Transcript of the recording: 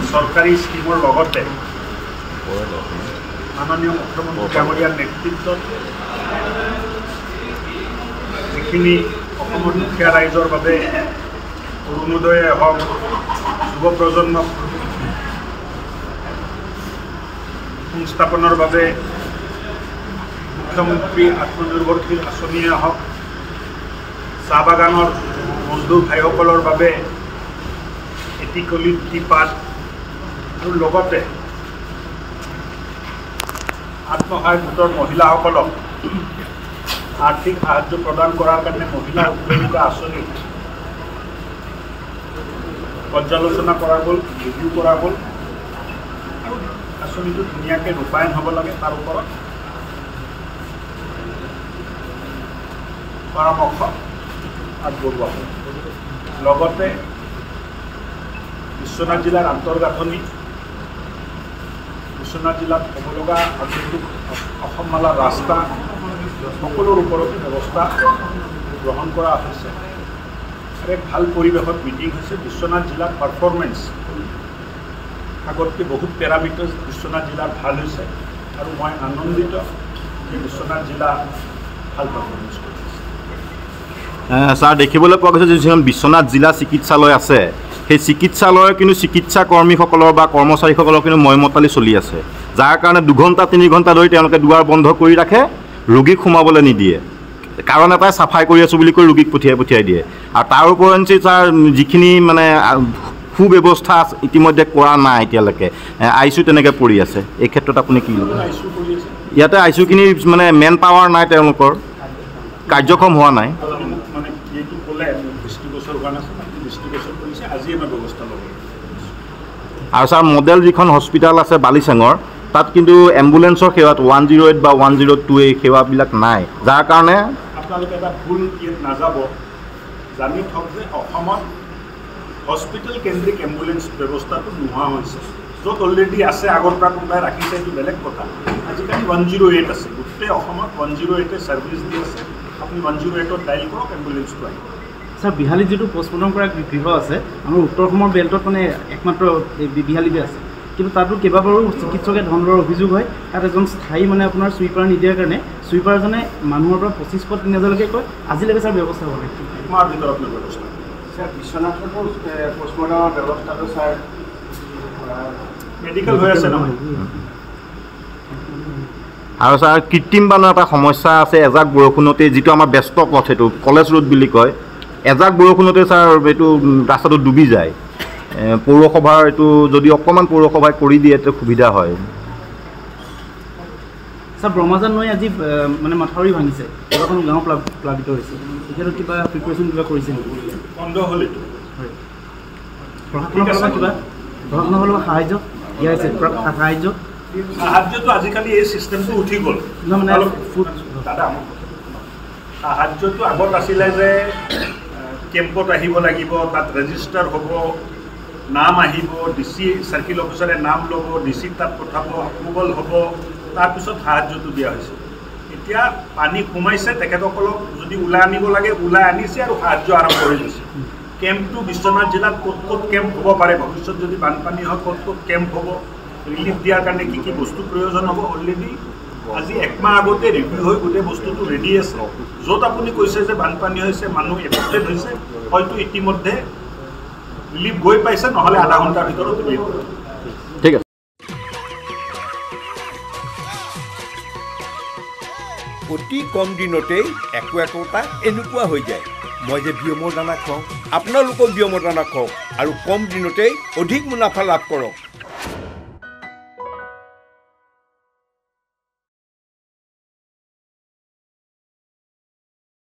চৰকাৰী স্কিমৰ লগতে মাননীয় মুখ্যমন্ত্ৰী ডাঙৰীয়াৰ নেতৃত্বত যিখিনি অসমৰ দুখীয়া ৰাইজৰ বাবে অৰুণোদয়ে হওক যুৱ প্ৰজন্মক সংস্থাপনৰ বাবে মুখ্যমন্ত্ৰী আত্মনিৰ্ভৰশীল আঁচনিয়ে হওক চাহ বাগানৰ মজদুৰ ভাইসকলৰ বাবে এটিকলি দুটিপাত আৰু লগতে আত্মসহায়ক গোটৰ মহিলাসকলক আৰ্থিক সাহায্য প্ৰদান কৰাৰ কাৰণে মহিলা উদ্যোগিতা আঁচনি পৰ্যালোচনা কৰা গ'ল, ৰিভিউ কৰা গ'ল আৰু আঁচনিটো ধুনীয়াকৈ ৰূপায়ণ হ'ব লাগে তাৰ ওপৰত পৰামৰ্শ আগবঢ়োৱা হ'ল। লগতে বিশ্বনাথ জিলাৰ আন্তঃগাঁথনি বিশ্বনাথ জিলাত হ'ব লগা অসমমালাৰ ৰাস্তা সকলোৰ ওপৰতে ব্যৱস্থা গ্ৰহণ কৰা হৈছে আৰু এক ভাল পৰিৱেশত মিটিং হৈছে। বিশ্বনাথ জিলাৰ পাৰফৰ্মেঞ্চ আগতকৈ বহুত পেৰামিটাৰ্ছ বিশ্বনাথ জিলাৰ ভাল হৈছে আৰু মই আনন্দিত যে বিশ্বনাথ জিলা ভাল পাৰফৰ্মেঞ্চ কৰিছে। ছাৰ, দেখিবলৈ পোৱা গৈছে যিখন বিশ্বনাথ জিলা চিকিৎসালয় আছে সেই চিকিৎসালয়ৰ কিন্তু চিকিৎসা কৰ্মীসকলৰ বা কৰ্মচাৰীসকলৰ কিন্তু ময়মতালি চলি আছে, যাৰ কাৰণে 2 ঘণ্টা 3 ঘণ্টা ধৰি তেওঁলোকে দুৱাৰ বন্ধ কৰি ৰাখে, ৰোগীক সোমাবলৈ নিদিয়ে। কাৰণ এটাই চাফাই কৰি আছোঁ বুলি কৈ ৰোগীক পঠিয়াই দিয়ে। আৰু তাৰ উপৰঞ্চি ছাৰ যিখিনি মানে সুব্যৱস্থা ইতিমধ্যে কৰা নাই এতিয়ালৈকে, আইচু তেনেকৈ পৰি আছে, এই ক্ষেত্ৰত আপুনি কি? ইয়াতে আইচুখিনি মানে মেন পাৱাৰ নাই, তেওঁলোকৰ কাৰ্যক্ষম হোৱা নাই। আৰু ছাৰ মডেল যিখন হস্পিটেল আছে বালিচেঙৰ, তাত কিন্তু এম্বুলেঞ্চৰ সেৱাত 108 বা 102 এই সেৱাবিলাক নাই, যাৰ কাৰণে আপোনালোকে এটা ভুল নাযাব, জানি থওক যে অসমত হস্পিটেল কেন্দ্ৰিক এম্বুলেঞ্চ ব্যৱস্থাটো নোহোৱা হৈছে। য'ত অলৰেডি আছে আগৰ পৰা কোনোবাই ৰাখিছে এইটো বেলেগ কথা। আজিকালি 108 আছে, গোটেই অসমত 108 ছাৰ্ভিচ দি আছে। আপুনি 108ত ডাইল কৰক, এম্বুলেঞ্চটো আহিব। ছাৰ, বিহালীত যিটো পষ্টমৰ্টম কৰা গৃহ আছে আমাৰ উত্তৰ অসমৰ বেল্টত মানে একমাত্ৰ বিহালীতে আছে, কিন্তু তাতো কেইবাবাৰো চিকিৎসকে ধন লোৱাৰ অভিযোগ হয়। তাত এজন স্থায়ী মানে আপোনাৰ চুইপাৰ নিদিয়াৰ কাৰণে চুইপাৰজনে মানুহৰ পৰা 25-30,000লৈকে কয়। আজিলৈকে ছাৰ ব্যৱস্থা হোৱা নাই। মাৰ ভিতৰত ব্যৱস্থা ছাৰ, বিশ্বনাথতো পষ্টমৰ্টমৰ ব্যৱস্থাটো ছাৰ মেডিকেল হৈ আছে নহয়। আৰু ছাৰ কৃত্ৰিম বানৰ এটা সমস্যা আছে। এজাক বৰষুণতে, যিটো আমাৰ ব্যস্ত পথ, সেইটো কলেজ ৰোড বুলি কয়, এজাক বৰষুণতে ছাৰ এইটো ৰাস্তাটো ডুবি যায়। পৌৰসভাৰ এইটো যদি অকণমান পৌৰসভাই কৰি দিয়ে তেতিয়া সুবিধা হয়। ছাৰ, ব্ৰহ্মাজান নৈ আজি মানে মাথাউৰি ভাঙিছে, কেইবাখন গাঁও প্লাবিত হৈছে। এতিয়াতো কিবা প্ৰিপেৰেশ্যন কিবা কৰিছে নেকি? বন্ধ হ'ল এইটো। হয়, প্ৰশাসনৰ ফালৰ পৰা সাহাৰ্য দিয়া হৈছে? সাহাৰ্যটো আজিকালি এই চিষ্টেমটো উঠি গ'ল। দাদা, সাহাৰ্যটো আগত আছিলে যে কেম্পত আহিব লাগিব, তাত ৰেজিষ্টাৰ হ'ব, নাম আহিব, DC চাৰ্কিল অফিচাৰে নাম ল'ব, DC তাত পঠাব, এপ্ৰুভেল হ'ব, তাৰপিছত সাহাৰ্যটো দিয়া হৈছে। এতিয়া পানী সোমাইছে, তেখেতসকলক যদি ওলাই আনিব লাগে ওলাই আনিছে আৰু সাহাৰ্য আৰম্ভ কৰি দিছে। কেম্পটো বিশ্বনাথ জিলাত ক'ত ক'ত কেম্প হ'ব পাৰে, ভৱিষ্যত যদি বানপানী হয় ক'ত ক'ত কেম্প হ'ব, ৰিলিফ দিয়াৰ কাৰণে কি কি বস্তু প্ৰয়োজন হ'ব, অলৰেডি আজি 1 মাহ আগতে ৰিভিউ হৈ গোটেই বস্তুটো ৰেডি আছে। য'ত আপুনি কৈছে যে বানপানী হৈছে, মানুহ এফেক্টেড হৈছে, হয়তো ইতিমধ্যে ৰিলিফ গৈ পাইছে, নহ'লে আধা ঘণ্টাৰ ভিতৰত ৰিলিফ কৰিব। ঠিক আছে। অতি কম দিনতেই একোটা এনেকুৱা হৈ যায়। মই যে বিয়মৰ দানা খুৱাওঁ, আপোনালোকক বিয়মৰ দানা খুৱাওক আৰু কম দিনতেই অধিক মুনাফা লাভ কৰক।